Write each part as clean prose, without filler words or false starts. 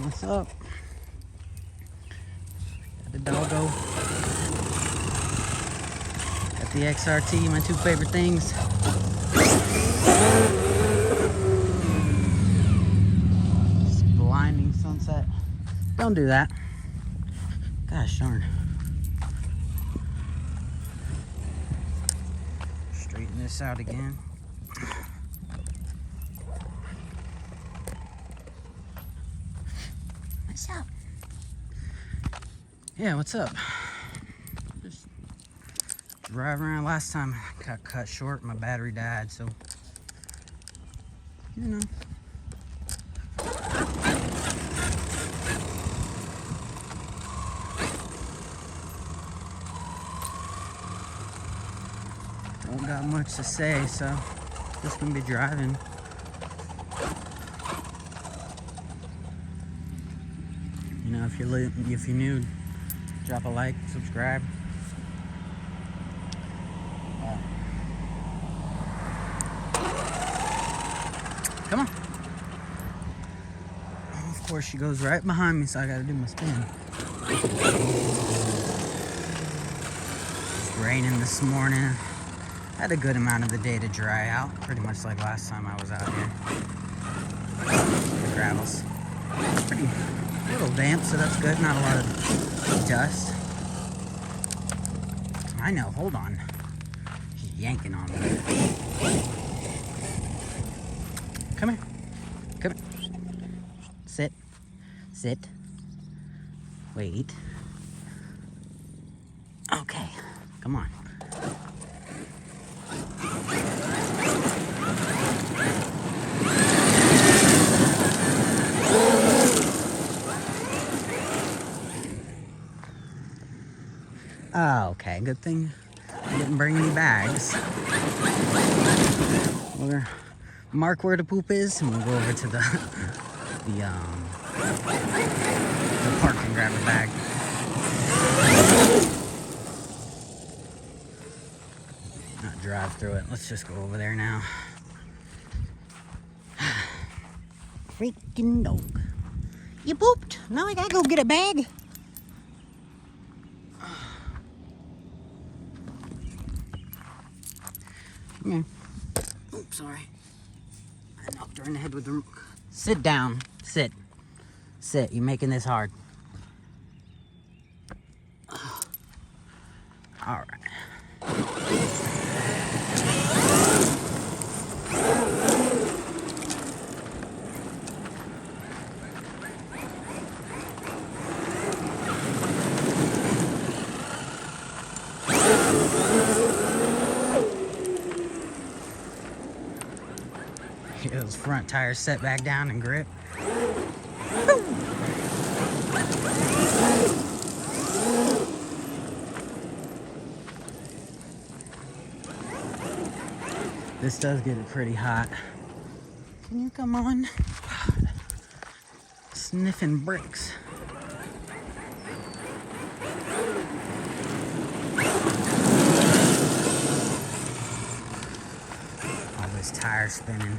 What's up? Got the doggo. Got the XRT, my two favorite things. It's blinding sunset. Don't do that. Gosh darn. Straighten this out again. What's up? Yeah, what's up? Just driving around. Last time I got cut short, my battery died, so you know. Don't got much to say, so just gonna be driving. You know, if you're new, drop a like, subscribe. Come on. Of course, she goes right behind me, so I gotta do my spin. It's raining this morning. Had a good amount of the day to dry out, pretty much like last time I was out here. The gravel's pretty little damp, so that's good. Not a lot of dust. I know, hold on. She's yanking on me. Come here. Come here. Sit. Sit. Wait. Okay. Come on. Oh, okay, good thing I didn't bring any bags. We'll mark where the poop is, and we'll go over to the park and grab a bag. Not drive through it. Let's just go over there now. Freaking dog! You pooped. Now I gotta go get a bag. Come here. Oops, sorry. I knocked her in the head with the... Sit down. Sit. Sit. You're making this hard. All right. Get those front tires set back down and grip. This does get it pretty hot. Can you come on? Sniffing bricks. All this tire spinning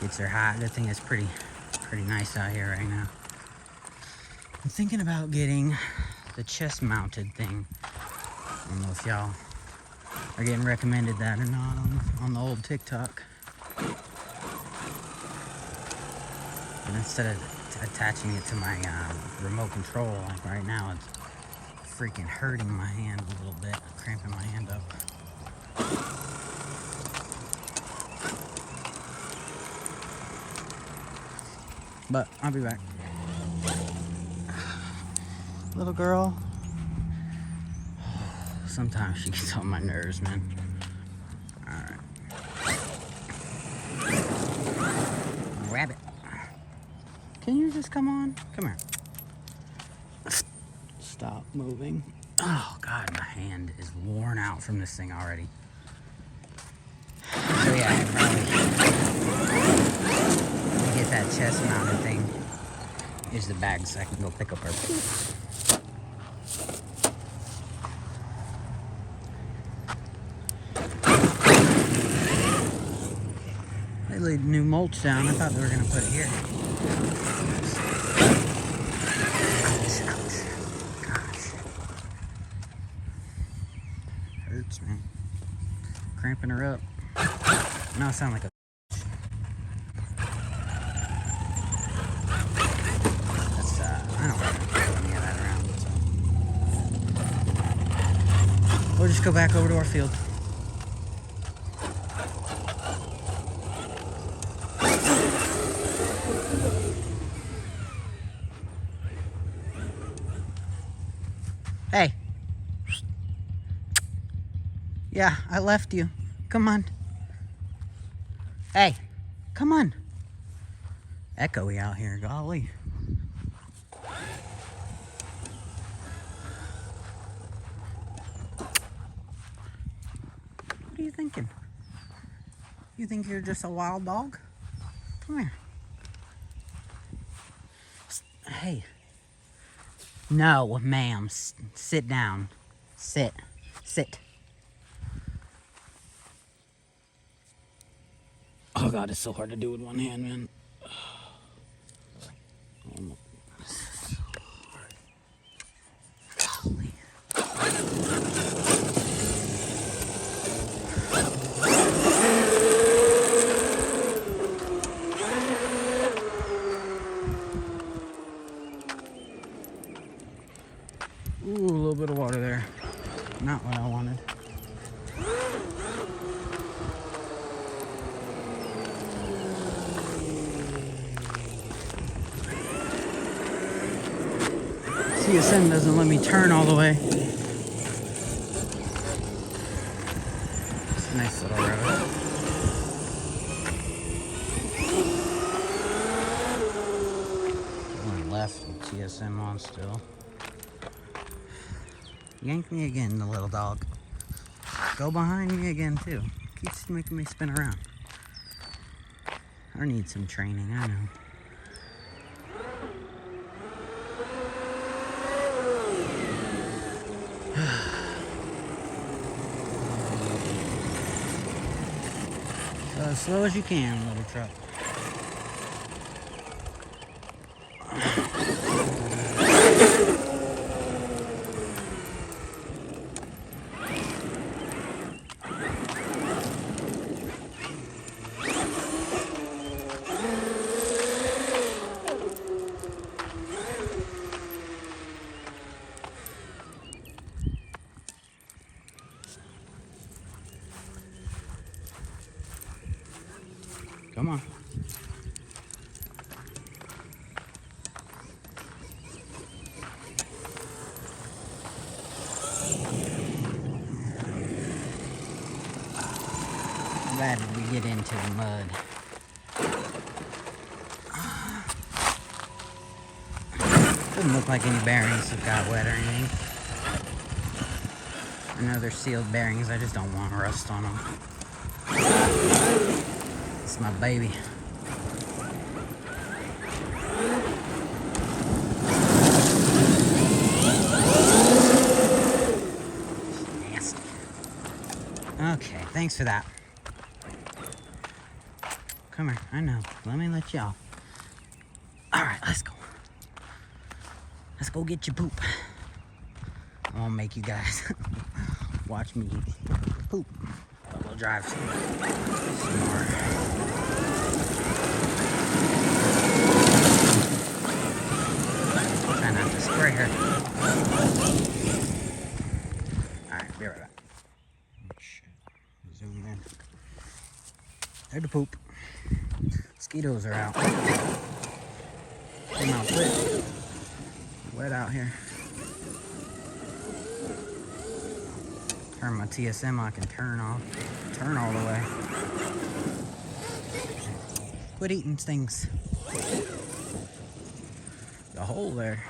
gets her hot. Good thing it's pretty nice out here right now. I'm thinking about getting the chest mounted thing. I don't know if y'all are getting recommended that or not on the old TikTok. But instead of attaching it to my remote control, like right now, it's freaking hurting my hand a little bit, cramping my hand up. But I'll be back. Little girl. Sometimes she gets on my nerves, man. Alright. Rabbit. Can you just come on? Come here. Stop moving. Oh, God, my hand is worn out from this thing already. So, yeah, I probably get that chest mounted thing. Here's the bag so I can go pick up her poop. They laid new mulch down. I thought they were going to put it here. Ouch. Gosh. Hurts, man. Cramping her up. Now I sound like a that's I don't want to throw any of that around, so we'll just go back over to our field. Hey. Yeah, I left you. Come on. Hey, come on. Echoey out here, golly. What are you thinking? You think you're just a wild dog? Come here. Hey. No, ma'am. Sit down. Sit. Sit. Oh God, it's so hard to do with one hand, man. Golly. Ooh, a little bit of water there. Not what I wanted. CSN doesn't let me turn all the way. It's a nice little road. Going left with TSM on still. Yank me again, the little dog. Go behind me again too. Keeps making me spin around. I need some training, I know. So as slow as you can, little truck. Come on. Glad we get into the mud. Doesn't look like any bearings have got wet or anything. I know they're sealed bearings, I just don't want rust on them. It's my baby. Nasty. Okay, thanks for that. Come here, I know. Let me let you off. Alright, let's go. Let's go get your poop. I won't make you guys watch me poop. But we'll drive some more. Try not to spray her. Alright, be right back. Oh, shit. Zoom in. There's the poop. Mosquitoes are out. Came out quick. Wet out here. Turn my TSM I can turn off. Turn all the way. Quit eating things. The hole there.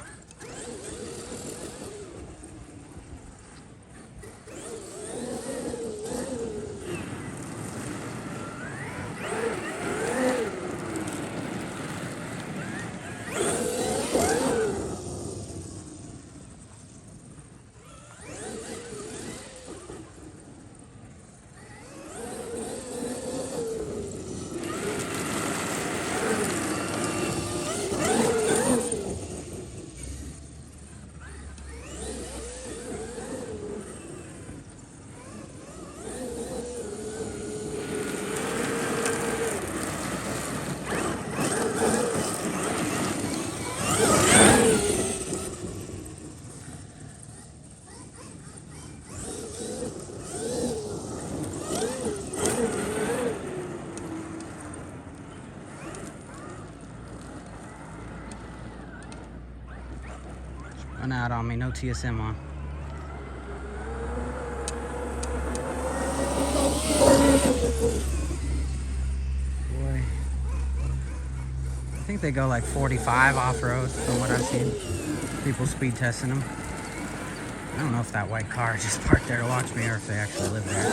Run out on me, no TSM on. Boy. I think they go like 45 off-road from what I've seen. People speed testing them. I don't know if that white car just parked there to watch me or if they actually live there.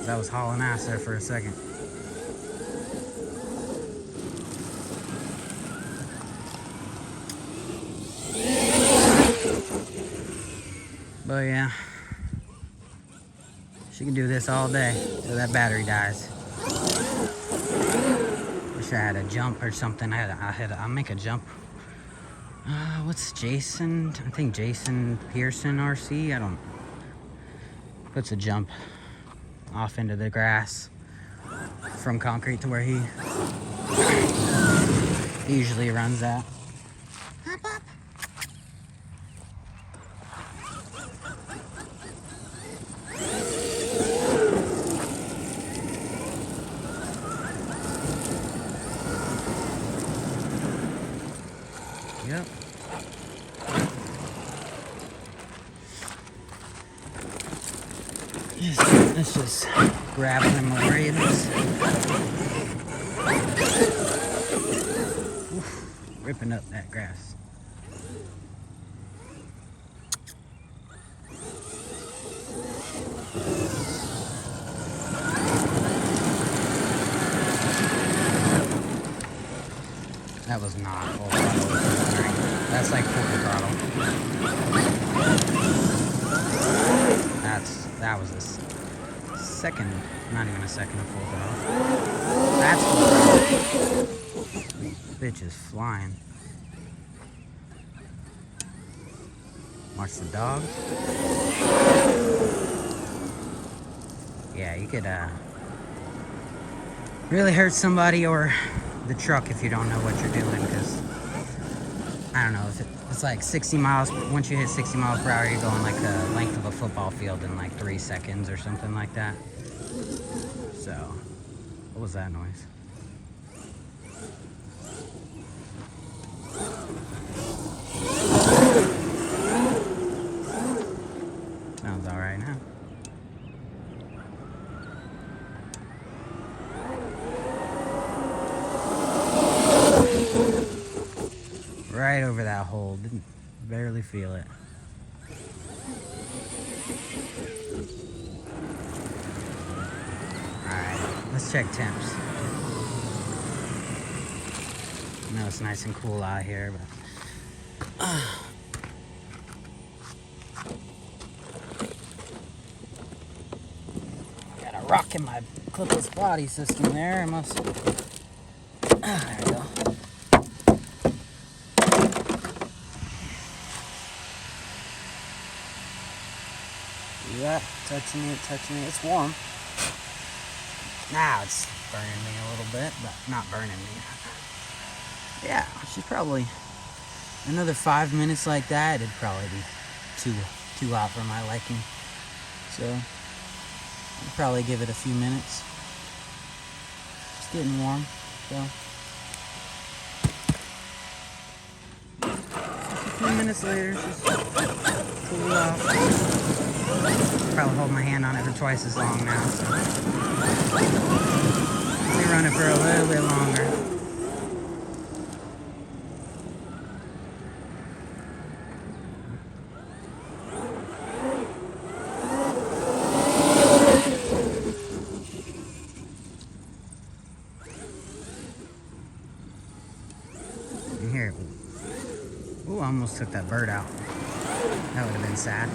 That was hauling ass there for a second. But yeah, she can do this all day till that battery dies. Wish I had a jump or something. I'll make a jump. What's Jason? I think Jason Pearson RC. I don't. Puts a jump off into the grass from concrete to where he usually runs at. Hop up. Yep. Let's just grab them ribs. Oof, ripping up that grass. That was not full throttle. That's like full throttle. That was a second, not even a second of full throttle. That's full throttle. Bitch is flying. Watch the dog. Yeah, you could really hurt somebody or the truck if you don't know what you're doing, because I don't know if it's like 60 miles. Once you hit 60 miles per hour, you're going like the length of a football field in like 3 seconds or something like that. So, what was that noise? Sounds all right now. Right over that hole. Didn't barely feel it. Alright, let's check temps. I know it's nice and cool out here, but got a rock in my clipless body system there. I must. There we go. See that? Touching it. It's warm. Now it's burning me a little bit, but not burning me. Yeah, she's probably another 5 minutes like that. It'd probably be too hot for my liking. So I'll probably give it a few minutes. It's getting warm, so a few minutes later, just cool off. Probably hold my hand on it for twice as long now. So let me run it for a little bit longer. You hear it? Ooh, I almost took that bird out. That would have been sad.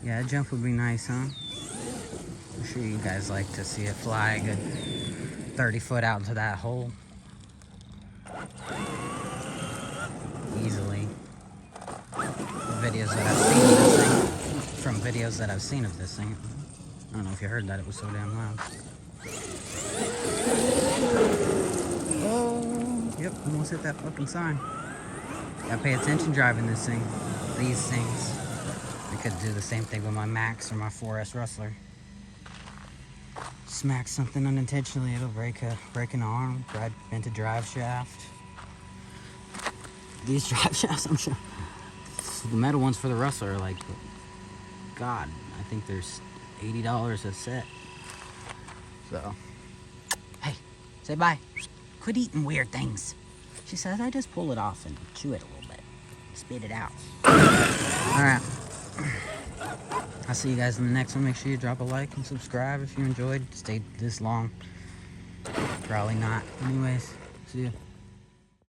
Yeah, a jump would be nice, huh? I'm sure you guys like to see it fly a good 30 foot out into that hole. videos that I've seen of this thing. From videos that I've seen of this thing. I don't know if you heard that, it was so damn loud. Oh, yep, almost hit that fucking sign. Gotta pay attention driving this thing. These things. I could do the same thing with my Max or my 4S Rustler. Smack something unintentionally, it'll break an arm, bent a drive shaft. These drive shafts, I'm sure. The metal ones for the Rustler are like, God, I think there's $80 a set. So, hey, say bye. Quit eating weird things. She says, I just pull it off and chew it a little bit. Spit it out. Alright. I'll see you guys in the next one. Make sure you drop a like and subscribe if you enjoyed. Stayed this long. Probably not. Anyways, see ya.